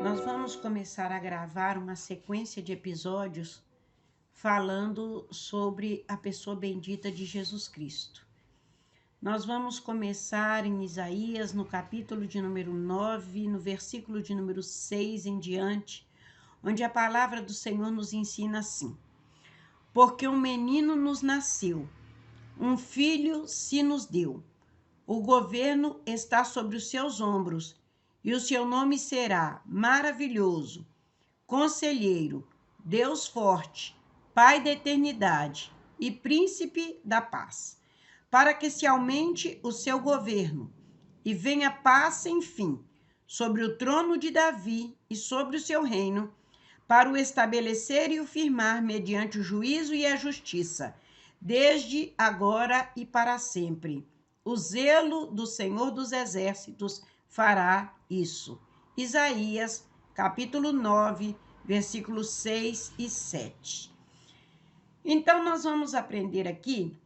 Nós vamos começar a gravar uma sequência de episódios falando sobre a pessoa bendita de Jesus Cristo. Nós vamos começar em Isaías, no capítulo de número 9, no versículo de número 6 em diante, onde a palavra do Senhor nos ensina assim: Porque um menino nos nasceu, um filho se nos deu. O governo está sobre os seus ombros, e o seu nome será Maravilhoso, Conselheiro, Deus Forte, Pai da Eternidade e Príncipe da Paz, para que se aumente o seu governo e venha paz sem fim sobre o trono de Davi e sobre o seu reino, para o estabelecer e o firmar mediante o juízo e a justiça, desde agora e para sempre. O zelo do Senhor dos Exércitos fará isso. Isaías, capítulo 9, versículos 6 e 7. Então, nós vamos aprender aqui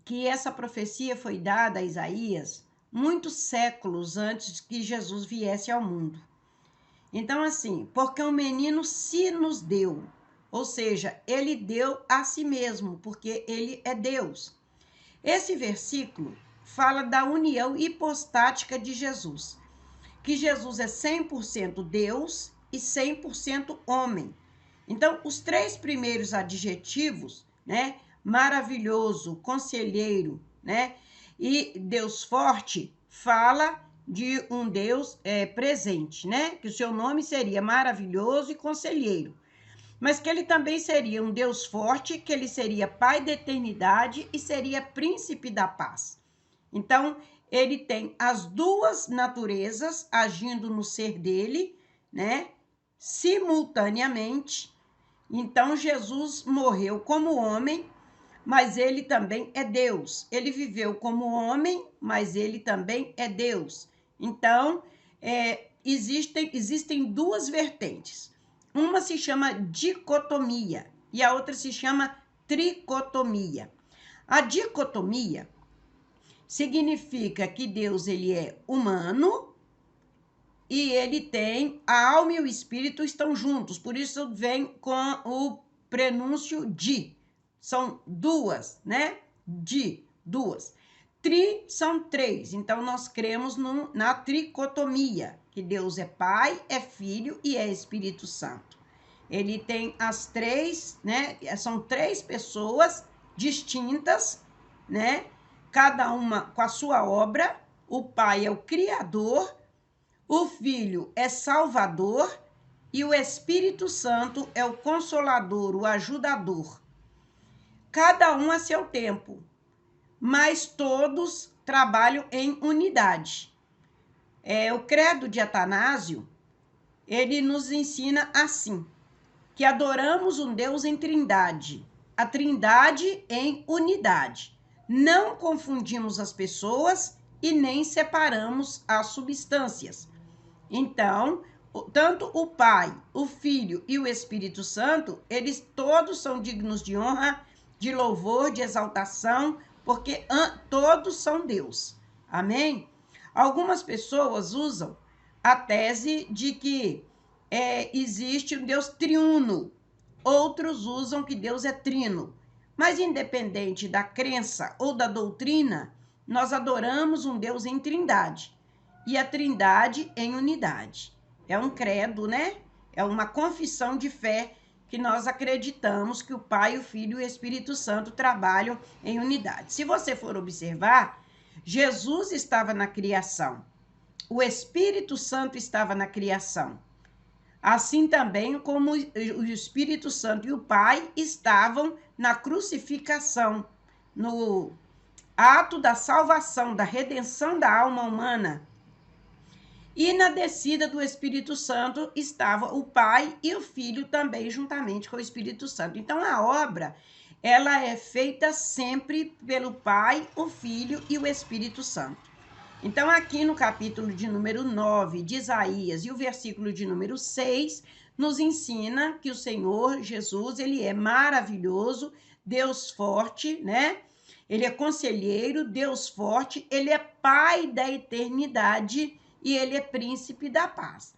que essa profecia foi dada a Isaías muitos séculos antes que Jesus viesse ao mundo. Então, assim, porque um menino se nos deu, ou seja, ele deu a si mesmo, porque ele é Deus. Esse versículo fala da união hipostática de Jesus, que Jesus é 100% Deus e 100% homem. Então, os três primeiros adjetivos, né, maravilhoso, conselheiro, né, e Deus forte, fala de um Deus presente, né, que o seu nome seria maravilhoso e conselheiro, mas que ele também seria um Deus forte, que ele seria Pai da eternidade e seria Príncipe da paz. Então, ele tem as duas naturezas agindo no ser dele, né, simultaneamente. Então, Jesus morreu como homem, mas ele também é Deus. Ele viveu como homem, mas ele também é Deus. Então, existem duas vertentes. Uma se chama dicotomia e a outra se chama tricotomia. A dicotomia significa que Deus ele é humano e ele tem a alma e o espírito estão juntos, por isso vem com o prenúncio de. São duas, né? Duas. Tri são três, então nós cremos na tricotomia, que Deus é Pai, é Filho e é Espírito Santo. Ele tem as três, né? São três pessoas distintas, né? Cada uma com a sua obra. O Pai é o Criador, o Filho é Salvador e o Espírito Santo é o Consolador, o Ajudador. Cada um a seu tempo, mas todos trabalham em unidade. O credo de Atanásio, ele nos ensina assim, que adoramos um Deus em trindade, a trindade em unidade. Não confundimos as pessoas e nem separamos as substâncias. Então, tanto o Pai, o Filho e o Espírito Santo, eles todos são dignos de honra, de louvor, de exaltação, porque todos são Deus. Amém? Algumas pessoas usam a tese de que existe um Deus triuno. Outros usam que Deus é trino. Mas independente da crença ou da doutrina, nós adoramos um Deus em trindade. E a trindade em unidade. É um credo, né? É uma confissão de fé que nós acreditamos que o Pai, o Filho e o Espírito Santo trabalham em unidade. Se você for observar, Jesus estava na criação. O Espírito Santo estava na criação. Assim também como o Espírito Santo e o Pai estavam na crucificação, no ato da salvação, da redenção da alma humana. E na descida do Espírito Santo estava o Pai e o Filho também juntamente com o Espírito Santo. Então a obra, ela é feita sempre pelo Pai, o Filho e o Espírito Santo. Então aqui no capítulo de número 9 de Isaías e o versículo de número 6 nos ensina que o Senhor Jesus, ele é maravilhoso, Deus forte, né? Ele é conselheiro, Deus forte, ele é Pai da eternidade e ele é Príncipe da paz.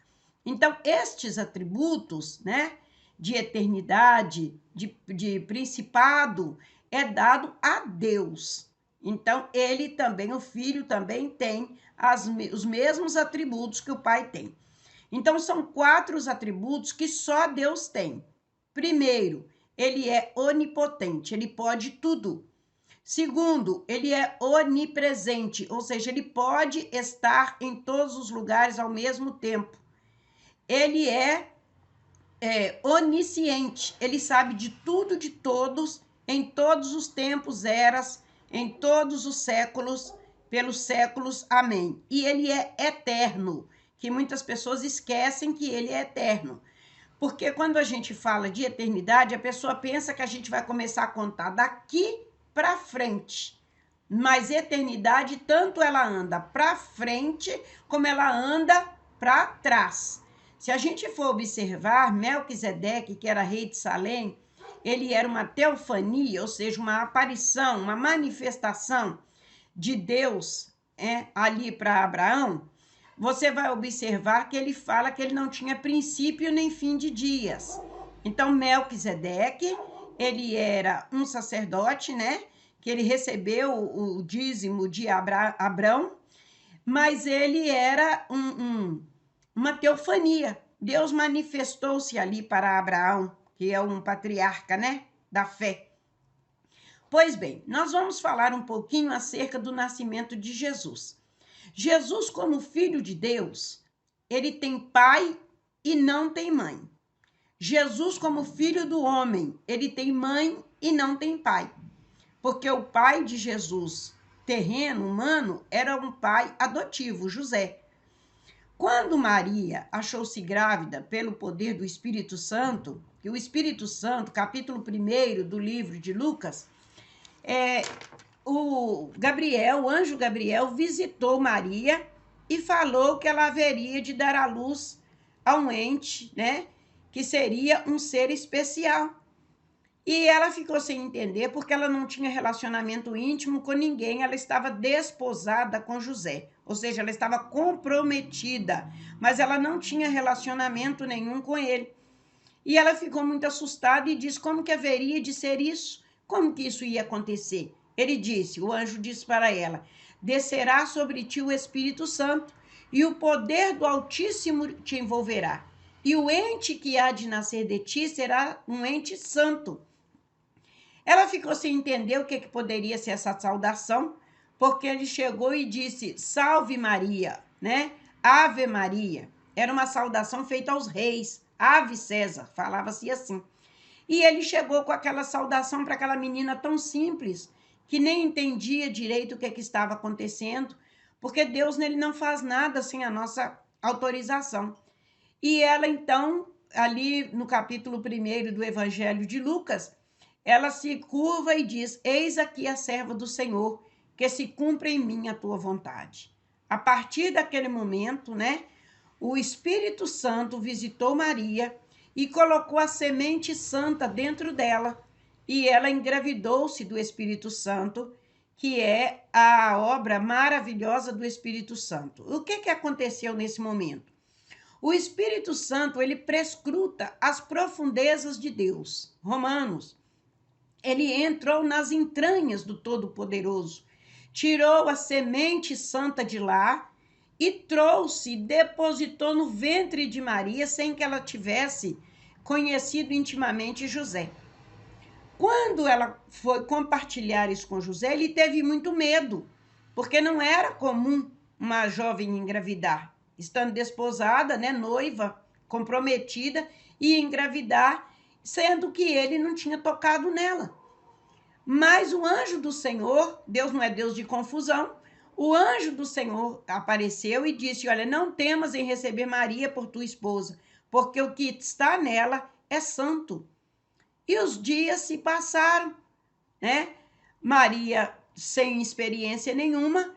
Então, estes atributos, né, de eternidade, de principado, é dado a Deus. Então, ele também, o Filho também tem os mesmos atributos que o Pai tem. Então, são 4 os atributos que só Deus tem. Primeiro, ele é onipotente, ele pode tudo. Segundo, ele é onipresente, ou seja, ele pode estar em todos os lugares ao mesmo tempo. Ele é onisciente, ele sabe de tudo, de todos, em todos os tempos, eras, em todos os séculos, pelos séculos, amém. E ele é eterno, que muitas pessoas esquecem que ele é eterno. Porque quando a gente fala de eternidade, a pessoa pensa que a gente vai começar a contar daqui para frente. Mas eternidade, tanto ela anda para frente, como ela anda para trás. Se a gente for observar, Melquisedeque, que era rei de Salém, ele era uma teofania, ou seja, uma aparição, uma manifestação de Deus ali para Abraão. Você vai observar que ele fala que ele não tinha princípio nem fim de dias. Então, Melquisedeque, ele era um sacerdote, né? Que ele recebeu o dízimo de Abrão, mas ele era uma teofania. Deus manifestou-se ali para Abraão, que é um patriarca, né? Da fé. Pois bem, nós vamos falar um pouquinho acerca do nascimento de Jesus. Jesus, como filho de Deus, ele tem pai e não tem mãe. Jesus, como filho do homem, ele tem mãe e não tem pai. Porque o pai de Jesus, terreno, humano, era um pai adotivo, José. Quando Maria achou-se grávida pelo poder do Espírito Santo, que o Espírito Santo, capítulo 1 do livro de Lucas, o anjo Gabriel visitou Maria e falou que ela haveria de dar à luz a um ente, né, que seria um ser especial. E ela ficou sem entender porque ela não tinha relacionamento íntimo com ninguém, ela estava desposada com José, ou seja, ela estava comprometida, mas ela não tinha relacionamento nenhum com ele. E ela ficou muito assustada e disse: como que haveria de ser isso? Como que isso ia acontecer? O anjo disse para ela: descerá sobre ti o Espírito Santo e o poder do Altíssimo te envolverá. E o ente que há de nascer de ti será um ente santo. Ela ficou sem entender o que poderia ser essa saudação, porque ele chegou e disse: salve Maria, né? Ave Maria. Era uma saudação feita aos reis. Ave César, falava-se assim. E ele chegou com aquela saudação para aquela menina tão simples, que nem entendia direito o que estava acontecendo, porque Deus nele não faz nada sem a nossa autorização. E ela, então, ali no capítulo 1 do Evangelho de Lucas, ela se curva e diz: eis aqui a serva do Senhor, que se cumpra em mim a tua vontade. A partir daquele momento, né, o Espírito Santo visitou Maria e colocou a semente santa dentro dela, e ela engravidou-se do Espírito Santo, que é a obra maravilhosa do Espírito Santo. O que aconteceu nesse momento? O Espírito Santo, ele prescruta as profundezas de Deus. Romanos, ele entrou nas entranhas do Todo-Poderoso, tirou a semente santa de lá e trouxe, depositou no ventre de Maria sem que ela tivesse conhecido intimamente José. Quando ela foi compartilhar isso com José, ele teve muito medo, porque não era comum uma jovem engravidar, estando desposada, né, noiva, comprometida, e engravidar, sendo que ele não tinha tocado nela. Mas o anjo do Senhor, Deus não é Deus de confusão, o anjo do Senhor apareceu e disse: olha, não temas em receber Maria por tua esposa, porque o que está nela é santo. E os dias se passaram, né? Maria, sem experiência nenhuma,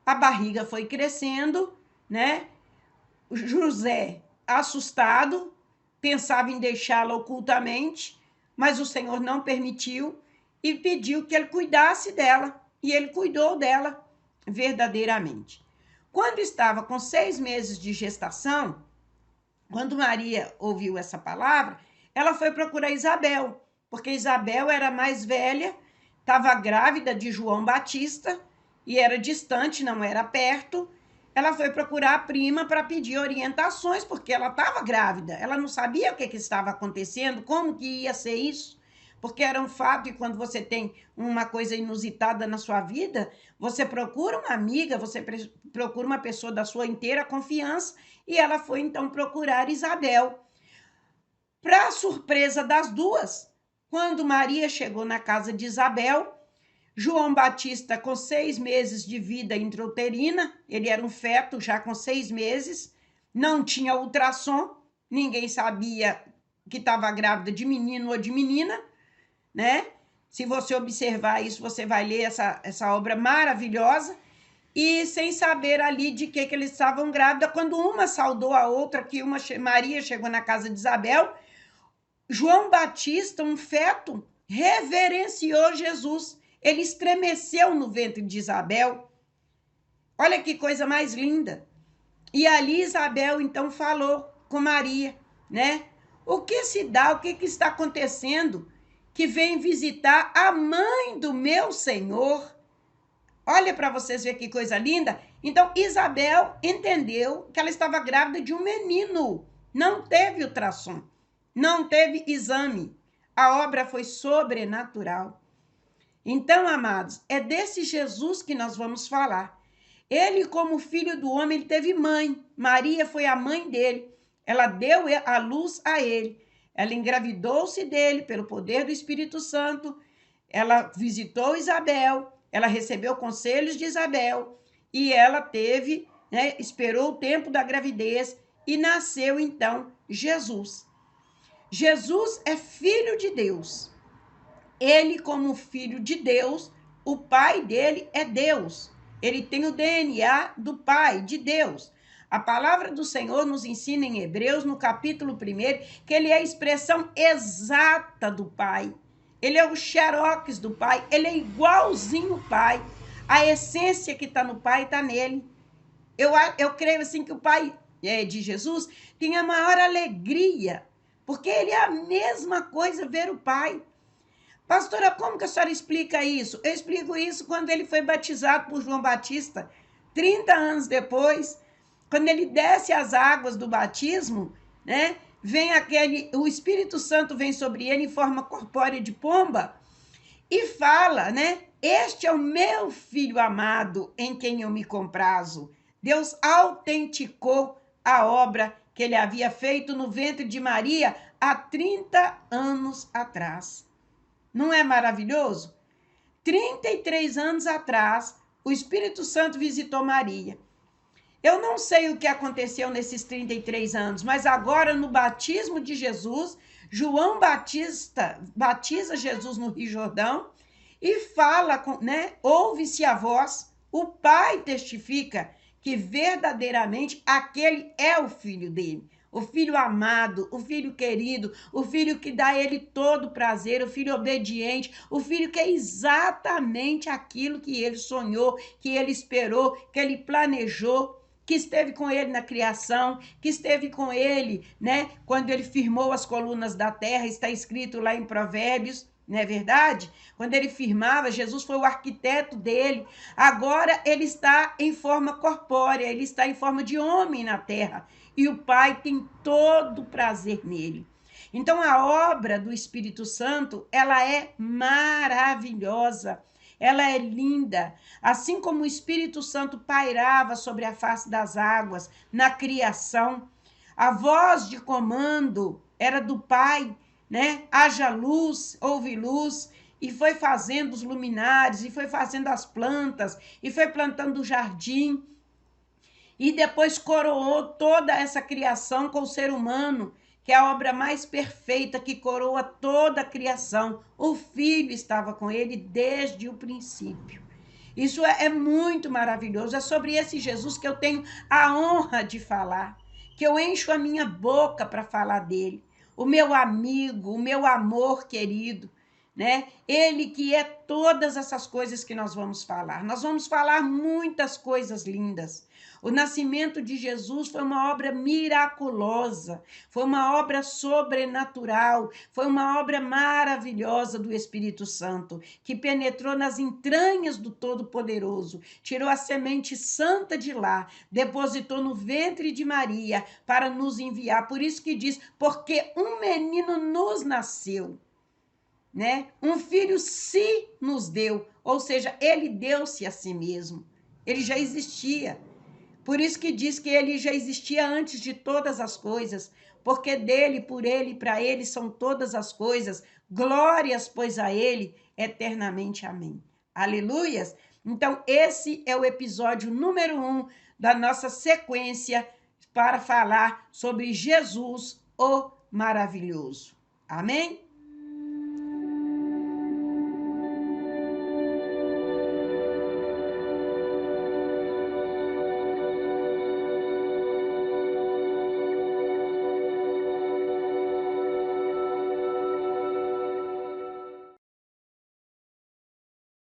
a barriga foi crescendo, né? José, assustado, pensava em deixá-la ocultamente, mas o Senhor não permitiu e pediu que ele cuidasse dela. E ele cuidou dela verdadeiramente. Quando estava com 6 meses de gestação, Quando Maria ouviu essa palavra, ela foi procurar Isabel, porque Isabel era mais velha, estava grávida de João Batista e era distante, não era perto. Ela foi procurar a prima para pedir orientações, porque ela estava grávida. Ela não sabia o que estava acontecendo, como que ia ser isso, porque era um fato, e quando você tem uma coisa inusitada na sua vida, você procura uma amiga, você procura uma pessoa da sua inteira confiança, e ela foi então procurar Isabel. Para surpresa das duas, quando Maria chegou na casa de Isabel, João Batista, com 6 meses de vida intrauterina, ele era um feto já com 6 meses, não tinha ultrassom, ninguém sabia que estava grávida de menino ou de menina, né? Se você observar isso, você vai ler essa obra maravilhosa, e sem saber ali de que eles estavam grávidas, quando uma saudou a outra, que Maria chegou na casa de Isabel, João Batista, um feto, reverenciou Jesus. Ele estremeceu no ventre de Isabel. Olha que coisa mais linda. E ali Isabel então falou com Maria, né? O que se dá, o que está acontecendo? Que vem visitar a mãe do meu Senhor. Olha para vocês verem que coisa linda. Então Isabel entendeu que ela estava grávida de um menino. Não teve ultrassom, não teve exame. A obra foi sobrenatural. Então, amados, é desse Jesus que nós vamos falar. Ele, como filho do homem, ele teve mãe. Maria foi a mãe dele. Ela deu a luz a ele. Ela engravidou-se dele pelo poder do Espírito Santo. Ela visitou Isabel. Ela recebeu conselhos de Isabel. E ela teve, né, esperou o tempo da gravidez e nasceu, então, Jesus. Jesus é filho de Deus. Ele, como filho de Deus, o pai dele é Deus. Ele tem o DNA do Pai, de Deus. A palavra do Senhor nos ensina em Hebreus, no capítulo 1, que ele é a expressão exata do Pai. Ele é o xerox do Pai, ele é igualzinho o Pai. A essência que está no Pai está nele. Eu creio assim que o Pai de Jesus tem a maior alegria, porque ele é a mesma coisa ver o Pai. Pastora, como que a senhora explica isso? Eu explico isso quando ele foi batizado por João Batista, 30 anos depois, quando ele desce as águas do batismo, né? O Espírito Santo vem sobre ele em forma corpórea de pomba e fala, né? Este é o meu filho amado em quem eu me comprazo. Deus autenticou a obra que ele havia feito no ventre de Maria há 30 anos atrás. Não é maravilhoso? 33 anos atrás, o Espírito Santo visitou Maria. Eu não sei o que aconteceu nesses 33 anos, mas agora no batismo de Jesus, João Batista batiza Jesus no Rio Jordão e fala, né? Ouve-se a voz, o Pai testifica que verdadeiramente aquele é o filho dele. O filho amado, o filho querido, o filho que dá a ele todo prazer, o filho obediente, o filho que é exatamente aquilo que ele sonhou, que ele esperou, que ele planejou, que esteve com ele na criação, que esteve com ele, né, quando ele firmou as colunas da terra, está escrito lá em Provérbios, não é verdade? Quando ele firmava, Jesus foi o arquiteto dele. Agora ele está em forma corpórea, ele está em forma de homem na terra. E o Pai tem todo o prazer nele. Então, a obra do Espírito Santo, ela é maravilhosa, ela é linda. Assim como o Espírito Santo pairava sobre a face das águas na criação, a voz de comando era do Pai, né? Haja luz, houve luz, e foi fazendo os luminares, e foi fazendo as plantas, e foi plantando o jardim, e depois coroou toda essa criação com o ser humano, que é a obra mais perfeita que coroa toda a criação. O Filho estava com ele desde o princípio. Isso é muito maravilhoso. É sobre esse Jesus que eu tenho a honra de falar, que eu encho a minha boca para falar dele. O meu amigo, o meu amor querido, né? Ele que é todas essas coisas que nós vamos falar. Nós vamos falar muitas coisas lindas. O nascimento de Jesus foi uma obra miraculosa, foi uma obra sobrenatural, foi uma obra maravilhosa do Espírito Santo, que penetrou nas entranhas do Todo-Poderoso, tirou a semente santa de lá, depositou no ventre de Maria para nos enviar. Por isso que diz, porque um menino nos nasceu, né? Um filho se nos deu, ou seja, ele deu-se a si mesmo. Ele já existia. Por isso que diz que ele já existia antes de todas as coisas, porque dele, por ele e para ele são todas as coisas. Glórias, pois, a ele eternamente. Amém. Aleluias. Então, esse é o episódio número 1 da nossa sequência para falar sobre Jesus, o maravilhoso. Amém?